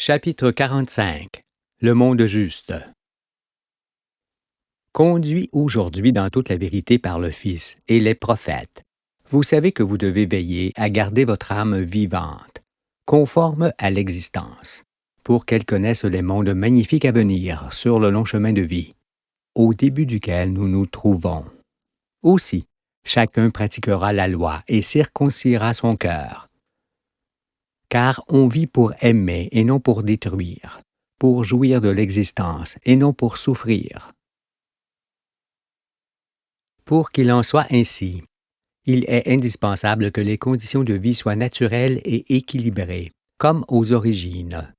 Chapitre 45. Le monde juste. Conduit aujourd'hui dans toute la vérité par le Fils et les prophètes, vous savez que vous devez veiller à garder votre âme vivante, conforme à l'existence, pour qu'elle connaisse les mondes magnifiques à venir sur le long chemin de vie, au début duquel nous nous trouvons. Aussi, chacun pratiquera la loi et circoncira son cœur. Car on vit pour aimer et non pour détruire, pour jouir de l'existence et non pour souffrir. Pour qu'il en soit ainsi, il est indispensable que les conditions de vie soient naturelles et équilibrées, comme aux origines,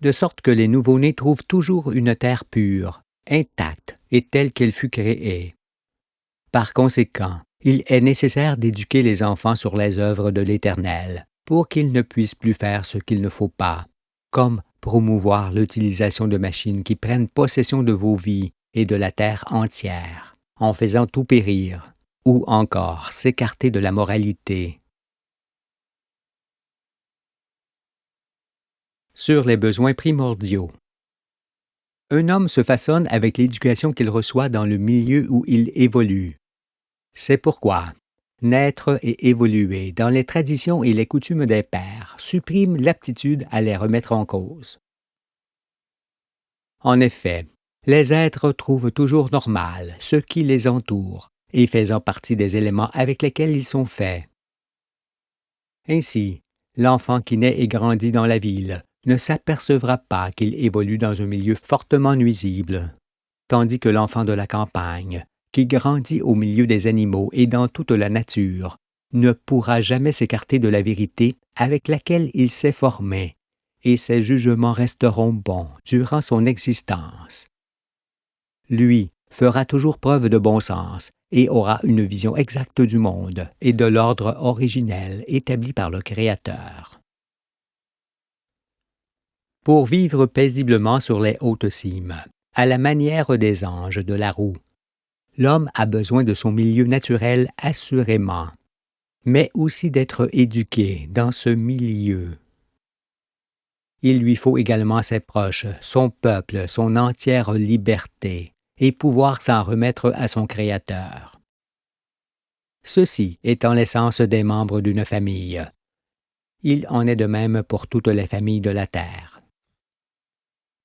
de sorte que les nouveau-nés trouvent toujours une terre pure, intacte et telle qu'elle fut créée. Par conséquent, il est nécessaire d'éduquer les enfants sur les œuvres de l'Éternel, pour qu'ils ne puissent plus faire ce qu'il ne faut pas, comme promouvoir l'utilisation de machines qui prennent possession de vos vies et de la terre entière, en faisant tout périr, ou encore s'écarter de la moralité. Sur les besoins primordiaux. Un homme se façonne avec l'éducation qu'il reçoit dans le milieu où il évolue. C'est pourquoi naître et évoluer dans les traditions et les coutumes des pères supprime l'aptitude à les remettre en cause. En effet, les êtres trouvent toujours normal ce qui les entoure et faisant partie des éléments avec lesquels ils sont faits. Ainsi, l'enfant qui naît et grandit dans la ville ne s'apercevra pas qu'il évolue dans un milieu fortement nuisible, tandis que l'enfant de la campagne, qui grandit au milieu des animaux et dans toute la nature, ne pourra jamais s'écarter de la vérité avec laquelle il s'est formé, et ses jugements resteront bons durant son existence. Lui fera toujours preuve de bon sens et aura une vision exacte du monde et de l'ordre originel établi par le Créateur. Pour vivre paisiblement sur les hautes cimes, à la manière des anges de la roue, l'homme a besoin de son milieu naturel assurément, mais aussi d'être éduqué dans ce milieu. Il lui faut également ses proches, son peuple, son entière liberté, et pouvoir s'en remettre à son Créateur. Ceci étant l'essence des membres d'une famille. Il en est de même pour toutes les familles de la terre.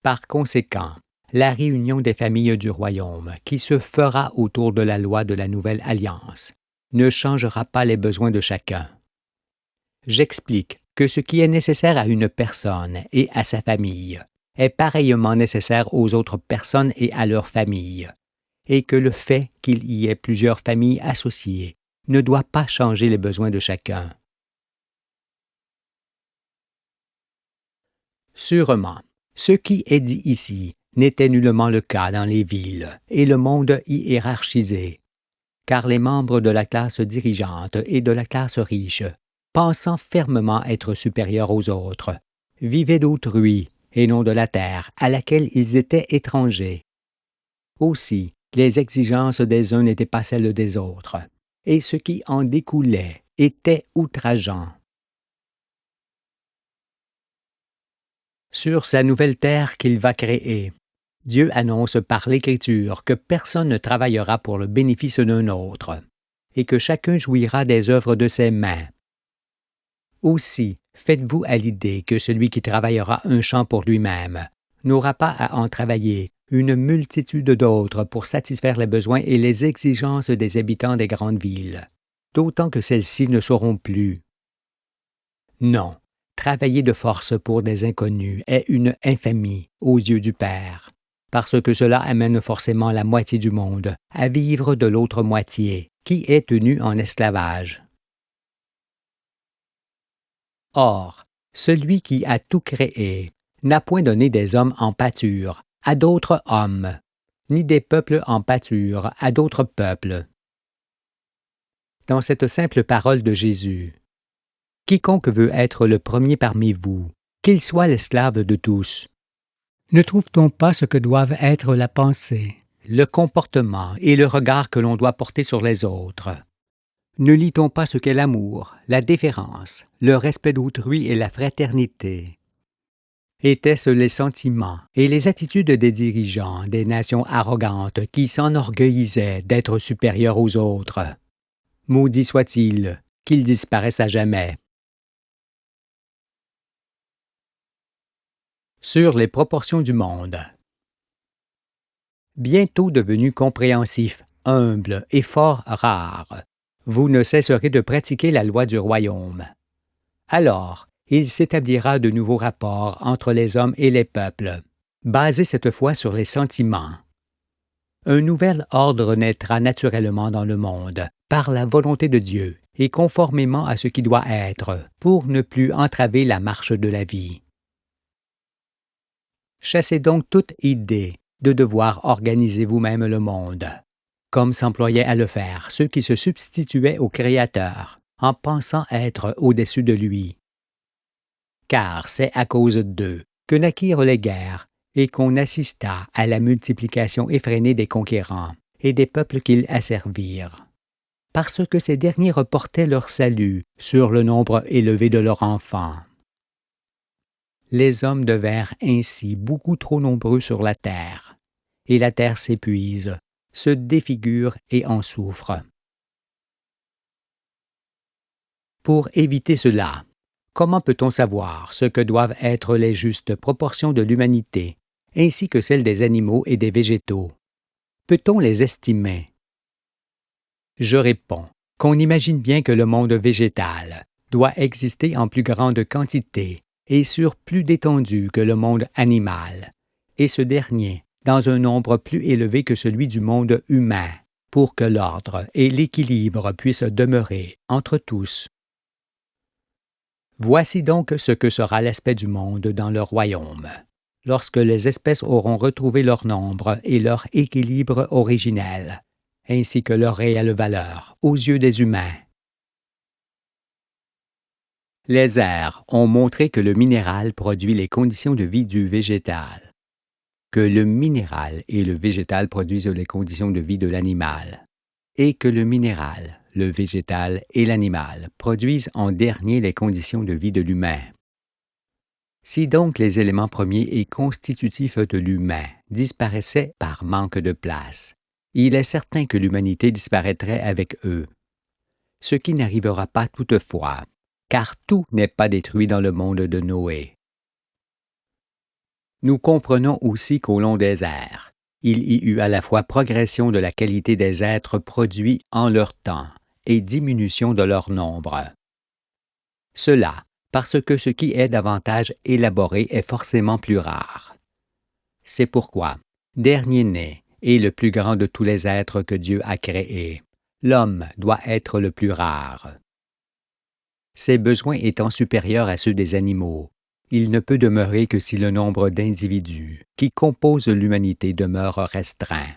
Par conséquent, la réunion des familles du royaume, qui se fera autour de la loi de la nouvelle alliance, ne changera pas les besoins de chacun. J'explique que ce qui est nécessaire à une personne et à sa famille est pareillement nécessaire aux autres personnes et à leurs familles, et que le fait qu'il y ait plusieurs familles associées ne doit pas changer les besoins de chacun. Sûrement, ce qui est dit ici n'était nullement le cas dans les villes et le monde hiérarchisé, car les membres de la classe dirigeante et de la classe riche, pensant fermement être supérieurs aux autres, vivaient d'autrui et non de la terre à laquelle ils étaient étrangers. Aussi, les exigences des uns n'étaient pas celles des autres, et ce qui en découlait était outrageant. Sur sa nouvelle terre qu'il va créer, Dieu annonce par l'Écriture que personne ne travaillera pour le bénéfice d'un autre, et que chacun jouira des œuvres de ses mains. Aussi, faites-vous à l'idée que celui qui travaillera un champ pour lui-même n'aura pas à en travailler une multitude d'autres pour satisfaire les besoins et les exigences des habitants des grandes villes, d'autant que celles-ci ne sauront plus. Non, travailler de force pour des inconnus est une infamie aux yeux du Père, parce que cela amène forcément la moitié du monde à vivre de l'autre moitié, qui est tenue en esclavage. Or, celui qui a tout créé n'a point donné des hommes en pâture à d'autres hommes, ni des peuples en pâture à d'autres peuples. Dans cette simple parole de Jésus, quiconque veut être le premier parmi vous, qu'il soit l'esclave de tous. Ne trouve-t-on pas ce que doivent être la pensée, le comportement et le regard que l'on doit porter sur les autres? Ne lit-on pas ce qu'est l'amour, la déférence, le respect d'autrui et la fraternité? Étaient-ce les sentiments et les attitudes des dirigeants des nations arrogantes qui s'enorgueillissaient d'être supérieurs aux autres? Maudit soit-il, qu'ils disparaissent à jamais. Sur les proportions du monde. Bientôt devenu compréhensif, humble et fort rare, vous ne cesserez de pratiquer la loi du royaume. Alors, il s'établira de nouveaux rapports entre les hommes et les peuples, basés cette fois sur les sentiments. Un nouvel ordre naîtra naturellement dans le monde, par la volonté de Dieu, et conformément à ce qui doit être, pour ne plus entraver la marche de la vie. Chassez donc toute idée de devoir organiser vous-même le monde, comme s'employaient à le faire ceux qui se substituaient au Créateur, en pensant être au-dessus de lui. Car c'est à cause d'eux que naquirent les guerres et qu'on assista à la multiplication effrénée des conquérants et des peuples qu'ils asservirent. Parce que ces derniers reportaient leur salut sur le nombre élevé de leurs enfants. Les hommes devinrent ainsi beaucoup trop nombreux sur la terre, et la terre s'épuise, se défigure et en souffre. Pour éviter cela, comment peut-on savoir ce que doivent être les justes proportions de l'humanité, ainsi que celles des animaux et des végétaux? Peut-on les estimer? Je réponds qu'on imagine bien que le monde végétal doit exister en plus grande quantité et sur plus d'étendue que le monde animal, et ce dernier dans un nombre plus élevé que celui du monde humain, pour que l'ordre et l'équilibre puissent demeurer entre tous. Voici donc ce que sera l'aspect du monde dans le royaume, lorsque les espèces auront retrouvé leur nombre et leur équilibre originel, ainsi que leur réelle valeur aux yeux des humains. Les airs ont montré que le minéral produit les conditions de vie du végétal, que le minéral et le végétal produisent les conditions de vie de l'animal, et que le minéral, le végétal et l'animal produisent en dernier les conditions de vie de l'humain. Si donc les éléments premiers et constitutifs de l'humain disparaissaient par manque de place, il est certain que l'humanité disparaîtrait avec eux. Ce qui n'arrivera pas toutefois, car tout n'est pas détruit dans le monde de Noé. Nous comprenons aussi qu'au long des ères, il y eut à la fois progression de la qualité des êtres produits en leur temps et diminution de leur nombre. Cela parce que ce qui est davantage élaboré est forcément plus rare. C'est pourquoi, dernier-né est le plus grand de tous les êtres que Dieu a créés. L'homme doit être le plus rare. Ses besoins étant supérieurs à ceux des animaux, il ne peut demeurer que si le nombre d'individus qui composent l'humanité demeure restreint.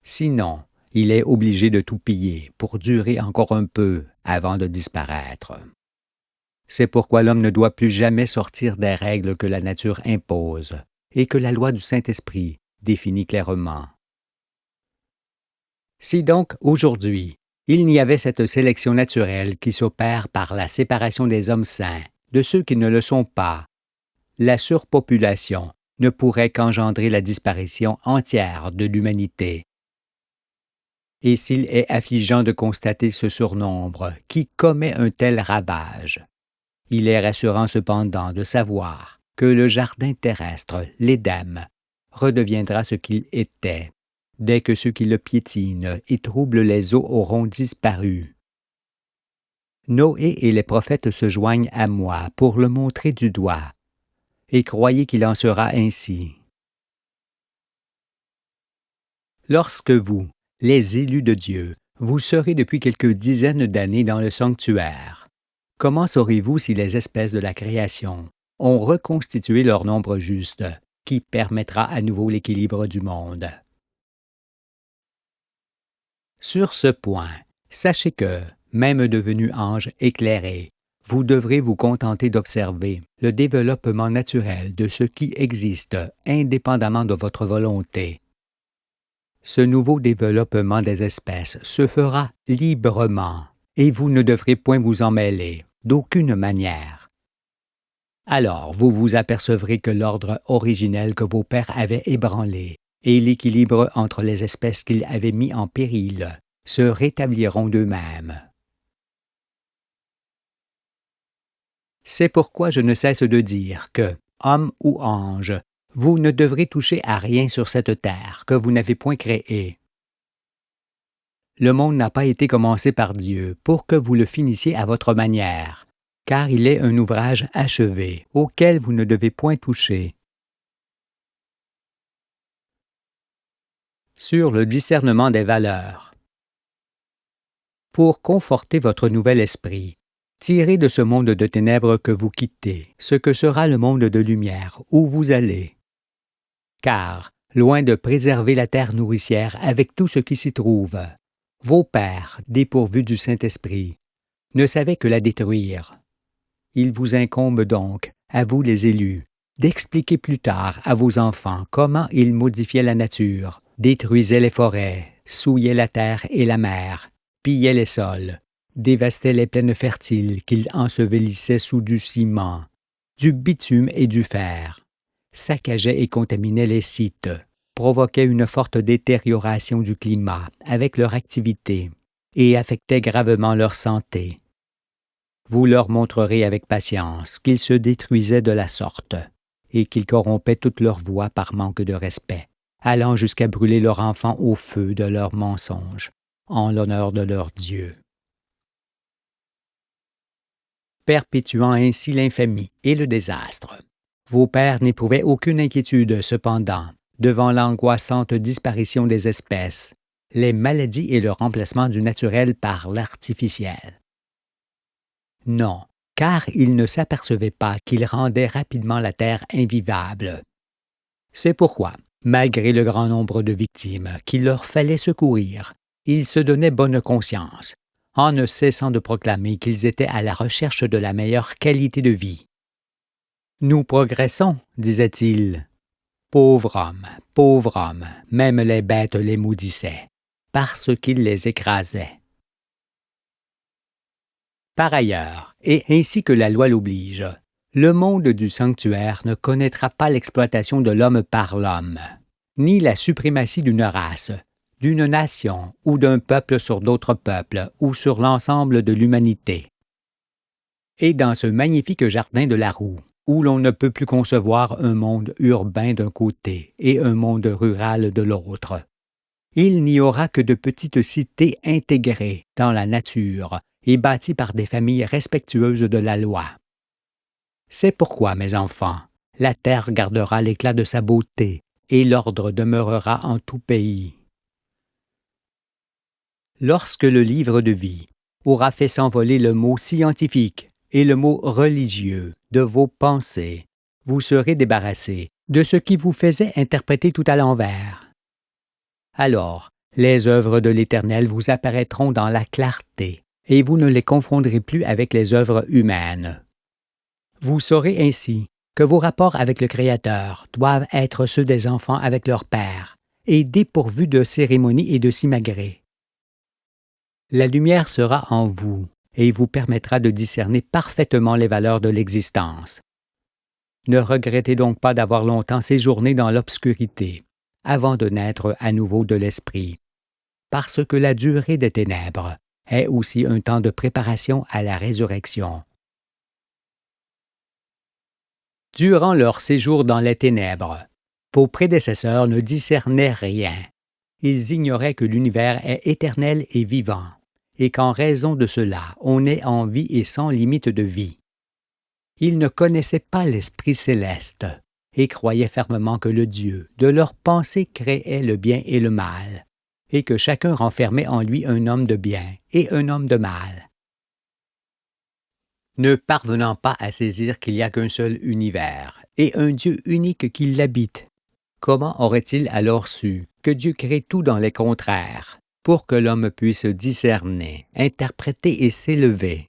Sinon, il est obligé de tout piller pour durer encore un peu avant de disparaître. C'est pourquoi l'homme ne doit plus jamais sortir des règles que la nature impose et que la loi du Saint-Esprit définit clairement. Si donc, aujourd'hui, il n'y avait cette sélection naturelle qui s'opère par la séparation des hommes sains de ceux qui ne le sont pas, la surpopulation ne pourrait qu'engendrer la disparition entière de l'humanité. Et s'il est affligeant de constater ce surnombre qui commet un tel ravage, il est rassurant cependant de savoir que le jardin terrestre, l'Éden, redeviendra ce qu'il était, dès que ceux qui le piétinent et troublent les eaux auront disparu. Noé et les prophètes se joignent à moi pour le montrer du doigt, et croyez qu'il en sera ainsi. Lorsque vous, les élus de Dieu, vous serez depuis quelques dizaines d'années dans le sanctuaire, comment saurez-vous si les espèces de la création ont reconstitué leur nombre juste, qui permettra à nouveau l'équilibre du monde? Sur ce point, sachez que, même devenu ange éclairé, vous devrez vous contenter d'observer le développement naturel de ce qui existe indépendamment de votre volonté. Ce nouveau développement des espèces se fera librement et vous ne devrez point vous en mêler, d'aucune manière. Alors vous vous apercevrez que l'ordre originel que vos pères avaient ébranlé et l'équilibre entre les espèces qu'ils avaient mis en péril se rétabliront d'eux-mêmes. C'est pourquoi je ne cesse de dire que, homme ou ange, vous ne devrez toucher à rien sur cette terre que vous n'avez point créée. Le monde n'a pas été commencé par Dieu pour que vous le finissiez à votre manière, car il est un ouvrage achevé auquel vous ne devez point toucher. Sur le discernement des valeurs. Pour conforter votre nouvel esprit, tirez de ce monde de ténèbres que vous quittez ce que sera le monde de lumière où vous allez. Car, loin de préserver la terre nourricière avec tout ce qui s'y trouve, vos pères, dépourvus du Saint-Esprit, ne savaient que la détruire. Il vous incombe donc, à vous les élus, d'expliquer plus tard à vos enfants comment ils modifiaient la nature, détruisaient les forêts, souillaient la terre et la mer, pillaient les sols, dévastaient les plaines fertiles qu'ils ensevelissaient sous du ciment, du bitume et du fer, saccageaient et contaminaient les sites, provoquaient une forte détérioration du climat avec leur activité et affectaient gravement leur santé. Vous leur montrerez avec patience qu'ils se détruisaient de la sorte et qu'ils corrompaient toute leur voie par manque de respect, allant jusqu'à brûler leurs enfants au feu de leurs mensonges, en l'honneur de leur Dieu. Perpétuant ainsi l'infamie et le désastre. Vos pères n'éprouvaient aucune inquiétude, cependant, devant l'angoissante disparition des espèces, les maladies et le remplacement du naturel par l'artificiel. Non, car ils ne s'apercevaient pas qu'ils rendaient rapidement la terre invivable. C'est pourquoi, malgré le grand nombre de victimes qu'il leur fallait secourir, ils se donnaient bonne conscience, en ne cessant de proclamer qu'ils étaient à la recherche de la meilleure qualité de vie. « Nous progressons, disaient-ils. Pauvre homme, même les bêtes les maudissaient, parce qu'il les écrasait. » Par ailleurs, et ainsi que la loi l'oblige, le monde du sanctuaire ne connaîtra pas l'exploitation de l'homme par l'homme, ni la suprématie d'une race, d'une nation ou d'un peuple sur d'autres peuples ou sur l'ensemble de l'humanité. Et dans ce magnifique jardin de la roue, où l'on ne peut plus concevoir un monde urbain d'un côté et un monde rural de l'autre, il n'y aura que de petites cités intégrées dans la nature et bâties par des familles respectueuses de la loi. C'est pourquoi, mes enfants, la terre gardera l'éclat de sa beauté et l'ordre demeurera en tout pays. Lorsque le livre de vie aura fait s'envoler le mot scientifique et le mot religieux de vos pensées, vous serez débarrassés de ce qui vous faisait interpréter tout à l'envers. Alors, les œuvres de l'Éternel vous apparaîtront dans la clarté, et vous ne les confondrez plus avec les œuvres humaines. Vous saurez ainsi que vos rapports avec le Créateur doivent être ceux des enfants avec leur père, et dépourvus de cérémonie et de simagrées. La lumière sera en vous, et vous permettra de discerner parfaitement les valeurs de l'existence. Ne regrettez donc pas d'avoir longtemps séjourné dans l'obscurité, avant de naître à nouveau de l'Esprit, parce que la durée des ténèbres est aussi un temps de préparation à la résurrection. Durant leur séjour dans les ténèbres, vos prédécesseurs ne discernaient rien. Ils ignoraient que l'univers est éternel et vivant, et qu'en raison de cela, on est en vie et sans limite de vie. Ils ne connaissaient pas l'Esprit céleste et croyaient fermement que le Dieu de leur pensée créait le bien et le mal, et que chacun renfermait en lui un homme de bien et un homme de mal. Ne parvenant pas à saisir qu'il n'y a qu'un seul univers et un Dieu unique qui l'habite, comment aurait-il alors su que Dieu crée tout dans les contraires, pour que l'homme puisse discerner, interpréter et s'élever?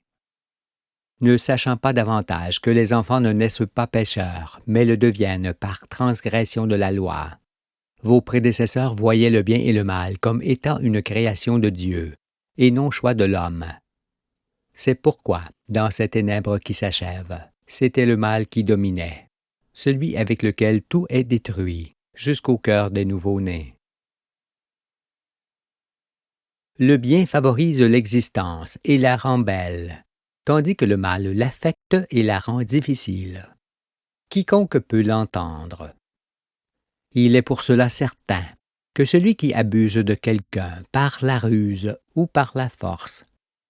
Ne sachant pas davantage que les enfants ne naissent pas pécheurs, mais le deviennent par transgression de la loi, vos prédécesseurs voyaient le bien et le mal comme étant une création de Dieu, et non choix de l'homme. C'est pourquoi, dans ces ténèbres qui s'achèvent, C'était le mal qui dominait, celui avec lequel tout est détruit, jusqu'au cœur des nouveau-nés. Le bien favorise l'existence et la rend belle, tandis que le mal l'affecte et la rend difficile. Quiconque peut l'entendre. Il est pour cela certain que celui qui abuse de quelqu'un par la ruse ou par la force,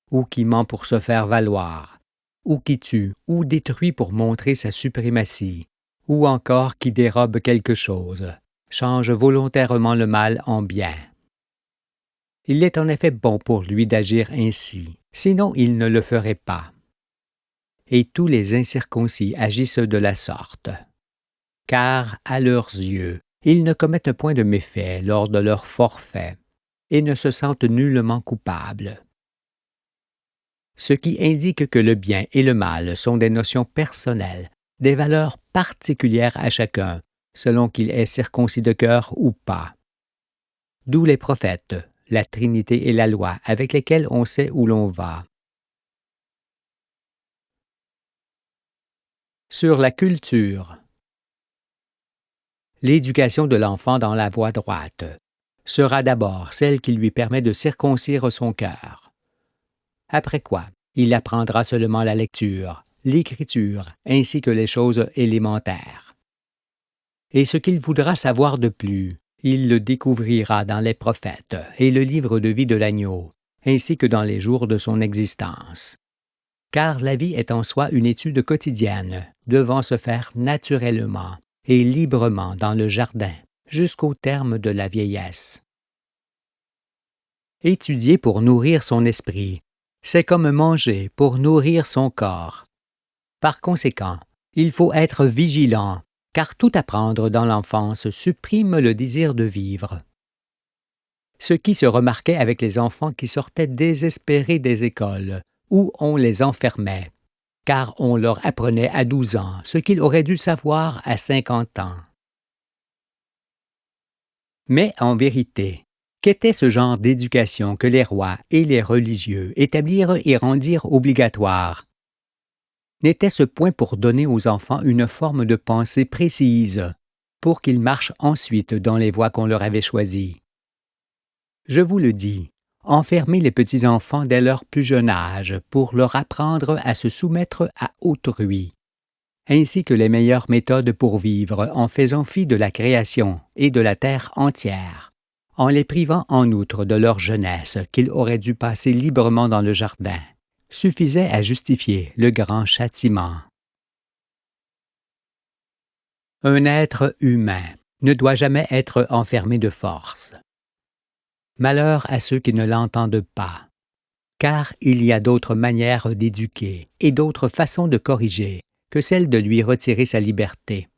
ou qui ment pour se faire valoir, ou qui tue ou détruit pour montrer sa suprématie, ou encore qui dérobe quelque chose, change volontairement le mal en bien. Il est en effet bon pour lui d'agir ainsi, sinon il ne le ferait pas. Et tous les incirconcis agissent de la sorte. Car, à leurs yeux, ils ne commettent point de méfaits lors de leur forfait, et ne se sentent nullement coupables. Ce qui indique que le bien et le mal sont des notions personnelles, des valeurs particulières à chacun, selon qu'il est circoncis de cœur ou pas. D'où les prophètes, la Trinité et la loi, avec lesquels on sait où l'on va. Sur la culture. L'éducation de l'enfant dans la voie droite sera d'abord celle qui lui permet de circoncire son cœur. Après quoi, il apprendra seulement la lecture, l'écriture, ainsi que les choses élémentaires. Et ce qu'il voudra savoir de plus, il le découvrira dans les prophètes et le livre de vie de l'agneau, ainsi que dans les jours de son existence. Car la vie est en soi une étude quotidienne, devant se faire naturellement et librement dans le jardin, jusqu'au terme de la vieillesse. Étudier pour nourrir son esprit, c'est comme manger pour nourrir son corps. Par conséquent, il faut être vigilant, car tout apprendre dans l'enfance supprime le désir de vivre. Ce qui se remarquait avec les enfants qui sortaient désespérés des écoles, où on les enfermait, car on leur apprenait à 12 ans ce qu'ils auraient dû savoir à 50 ans. Mais en vérité, qu'était ce genre d'éducation que les rois et les religieux établirent et rendirent obligatoire? N'était-ce point pour donner aux enfants une forme de pensée précise, pour qu'ils marchent ensuite dans les voies qu'on leur avait choisies? Je vous le dis, enfermez les petits-enfants dès leur plus jeune âge pour leur apprendre à se soumettre à autrui, ainsi que les meilleures méthodes pour vivre en faisant fi de la création et de la terre entière, en les privant en outre de leur jeunesse qu'ils auraient dû passer librement dans le jardin, suffisait à justifier le grand châtiment. Un être humain ne doit jamais être enfermé de force. Malheur à ceux qui ne l'entendent pas, car il y a d'autres manières d'éduquer et d'autres façons de corriger que celle de lui retirer sa liberté.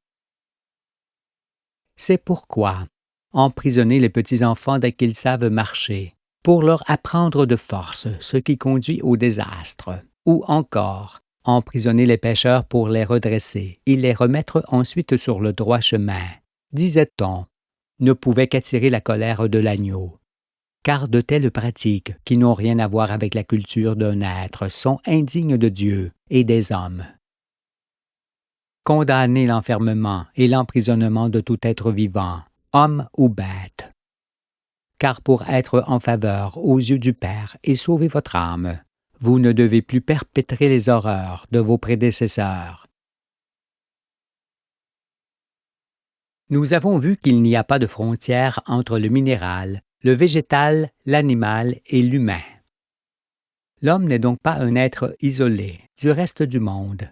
C'est pourquoi emprisonnez les petits-enfants dès qu'ils savent marcher, pour leur apprendre de force ce qui conduit au désastre, ou encore emprisonner les pécheurs pour les redresser et les remettre ensuite sur le droit chemin, disait-on, ne pouvait qu'attirer la colère de l'agneau. Car de telles pratiques, qui n'ont rien à voir avec la culture d'un être, sont indignes de Dieu et des hommes. Condamnez l'enfermement et l'emprisonnement de tout être vivant, homme ou bête. Car pour être en faveur aux yeux du Père et sauver votre âme, vous ne devez plus perpétrer les horreurs de vos prédécesseurs. Nous avons vu qu'il n'y a pas de frontière entre le minéral, le végétal, l'animal et l'humain. L'homme n'est donc pas un être isolé du reste du monde.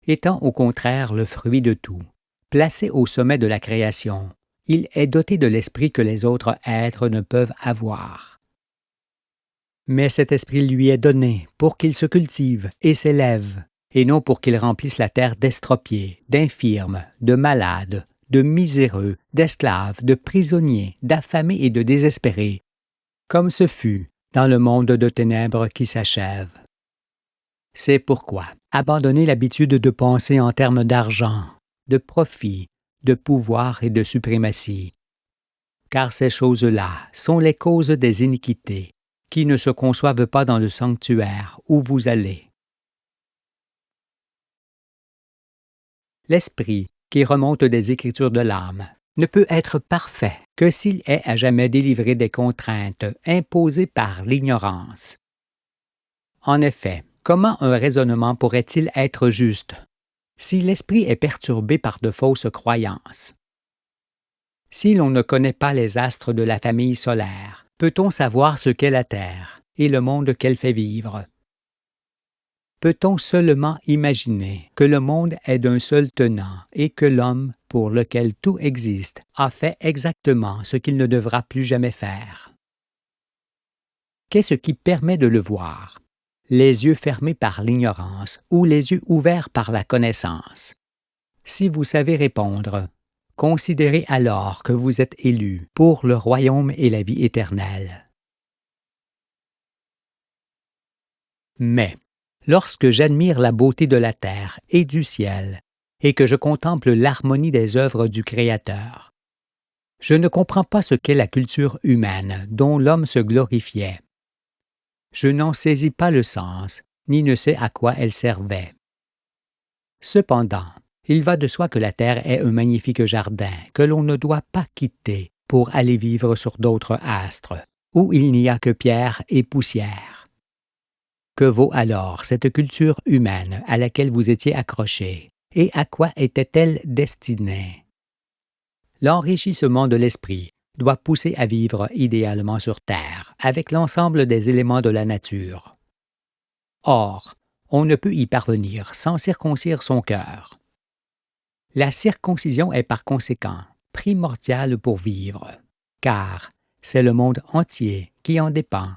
Étant au contraire le fruit de tout, placé au sommet de la création, il est doté de l'esprit que les autres êtres ne peuvent avoir. Mais cet esprit lui est donné pour qu'il se cultive et s'élève, et non pour qu'il remplisse la terre d'estropiés, d'infirmes, de malades, de miséreux, d'esclaves, de prisonniers, d'affamés et de désespérés, comme ce fut dans le monde de ténèbres qui s'achève. C'est pourquoi abandonnez l'habitude de penser en termes d'argent, de profit, de pouvoir et de suprématie, car ces choses-là sont les causes des iniquités qui ne se conçoivent pas dans le sanctuaire où vous allez. L'esprit, qui remonte des Écritures de l'âme, ne peut être parfait que s'il est à jamais délivré des contraintes imposées par l'ignorance. En effet, comment un raisonnement pourrait-il être juste si l'esprit est perturbé par de fausses croyances? Si l'on ne connaît pas les astres de la famille solaire, peut-on savoir ce qu'est la Terre et le monde qu'elle fait vivre? Peut-on seulement imaginer que le monde est d'un seul tenant et que l'homme, pour lequel tout existe, a fait exactement ce qu'il ne devra plus jamais faire? Qu'est-ce qui permet de le voir? Les yeux fermés par l'ignorance ou les yeux ouverts par la connaissance? Si vous savez répondre, considérez alors que vous êtes élu pour le royaume et la vie éternelle. Mais, lorsque j'admire la beauté de la terre et du ciel, et que je contemple l'harmonie des œuvres du Créateur, je ne comprends pas ce qu'est la culture humaine dont l'homme se glorifiait. Je n'en saisis pas le sens, ni ne sais à quoi elle servait. Cependant, il va de soi que la terre est un magnifique jardin que l'on ne doit pas quitter pour aller vivre sur d'autres astres, où il n'y a que pierre et poussière. Que vaut alors cette culture humaine à laquelle vous étiez accroché, et à quoi était-elle destinée? L'enrichissement de l'esprit doit pousser à vivre idéalement sur Terre, avec l'ensemble des éléments de la nature. Or, on ne peut y parvenir sans circoncire son cœur. La circoncision est par conséquent primordiale pour vivre, car c'est le monde entier qui en dépend